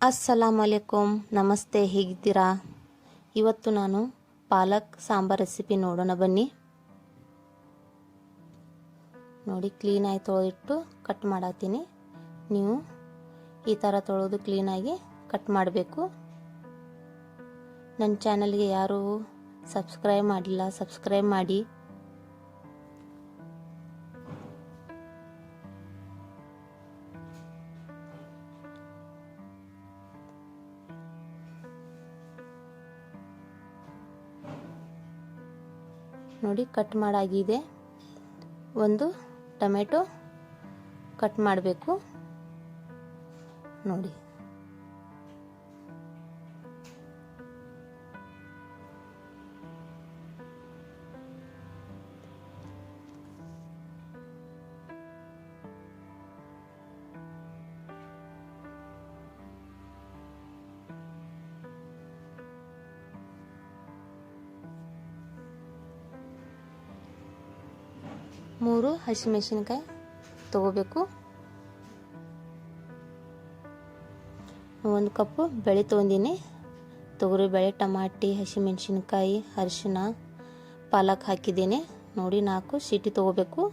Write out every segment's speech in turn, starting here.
ಅಸ್ಸಲಾಮು ಅಲೈಕುಮ್, ನಮಸ್ತೆ. ಹೇಗಿದ್ದೀರಾ? ಇವತ್ತು ನಾನು ಪಾಲಕ್ ಸಾಂಬಾರ್ ರೆಸಿಪಿ ನೋಡೋಣ ಬನ್ನಿ. ನೋಡಿ, ಕ್ಲೀನಾಗಿ ತೊಳೆದಿಟ್ಟು ಕಟ್ ಮಾಡತ್ತೀನಿ. ನೀವು ಈ ಥರ ತೊಳೆದು ಕ್ಲೀನಾಗಿ ಕಟ್ ಮಾಡಬೇಕು. ನನ್ನ ಚಾನಲ್ಗೆ ಯಾರು ಸಬ್ಸ್ಕ್ರೈಬ್ ಮಾಡಿಲ್ಲ, ಸಬ್ಸ್ಕ್ರೈಬ್ ಮಾಡಿ. ನೋಡಿ, ಕಟ್ ಮಾಡಾಗಿದೆ. ಒಂದು ಟೊಮೆಟೊ ಕಟ್ ಮಾಡಬೇಕು. ನೋಡಿ, ಮೂರು ಹಸಿಮೆಣಸಿನಕಾಯಿ ತಗೋಬೇಕು. ಒಂದು ಕಪ್ಪು ಬೇಳೆ ತೊಗೊಂಡಿನಿ. ತೊಗರಿ ಬೇಳೆ, ಟಮಾಟಿ, ಹಸಿಮೆಣಸಿನಕಾಯಿ, ಅರಿಶಿನ, ಪಾಲಕ್ ಹಾಕಿದ್ದೀನಿ. ನೋಡಿ, 4 ಸೀಟಿ ತಗೋಬೇಕು.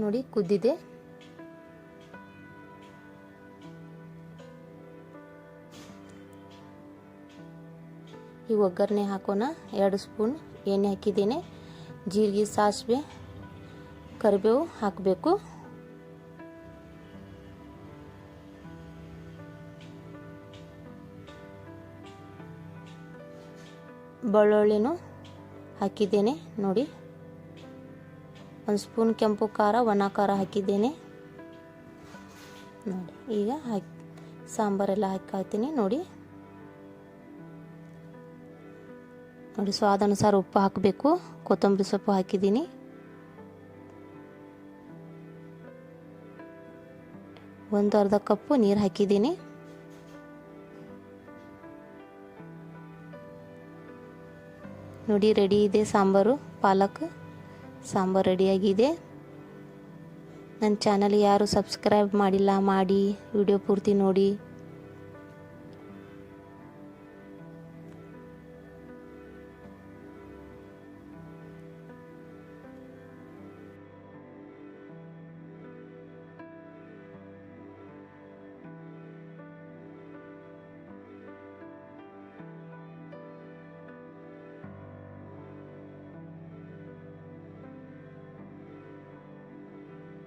ನೋಡಿ, ಕುದ್ದಿದೆ. ಈ ಒಗ್ಗರಣೆ ಹಾಕೋಣ. 2 ಸ್ಪೂನ್ ಎಣ್ಣೆ ಹಾಕಿದ್ದೇನೆ. ಜೀರಿಗೆ, ಸಾಸಿವೆ, ಕರಿಬೇವು ಹಾಕಬೇಕು. ಬೆಳ್ಳುಳ್ಳಿನೂ ಹಾಕಿದ್ದೇನೆ. ನೋಡಿ, 1 ಸ್ಪೂನ್ ಕೆಂಪು ಖಾರ, ಒಣ ಖಾರ ಹಾಕಿದ್ದೇನೆ. ನೋಡಿ, ಈಗ ಸಾಂಬಾರೆಲ್ಲ ಹಾಕ್ತೀನಿ. ನೋಡಿ, ಸ್ವಾದಾನುಸಾರ ಉಪ್ಪು ಹಾಕಬೇಕು. ಕೊತ್ತಂಬರಿ ಸೊಪ್ಪು ಹಾಕಿದ್ದೀನಿ. ಅರ್ಧ ಕಪ್ಪು ನೀರು ಹಾಕಿದ್ದೀನಿ. ನೋಡಿ, ರೆಡಿ ಇದೆ ಸಾಂಬಾರು. ಪಾಲಕ್ ಸಾಂಬಾರು ರೆಡಿಯಾಗಿದೆ. ನನ್ನ ಚಾನಲ್ ಯಾರು ಸಬ್ಸ್ಕ್ರೈಬ್ ಮಾಡಿಲ್ಲ, ಮಾಡಿ. ವಿಡಿಯೋ ಪೂರ್ತಿ ನೋಡಿ.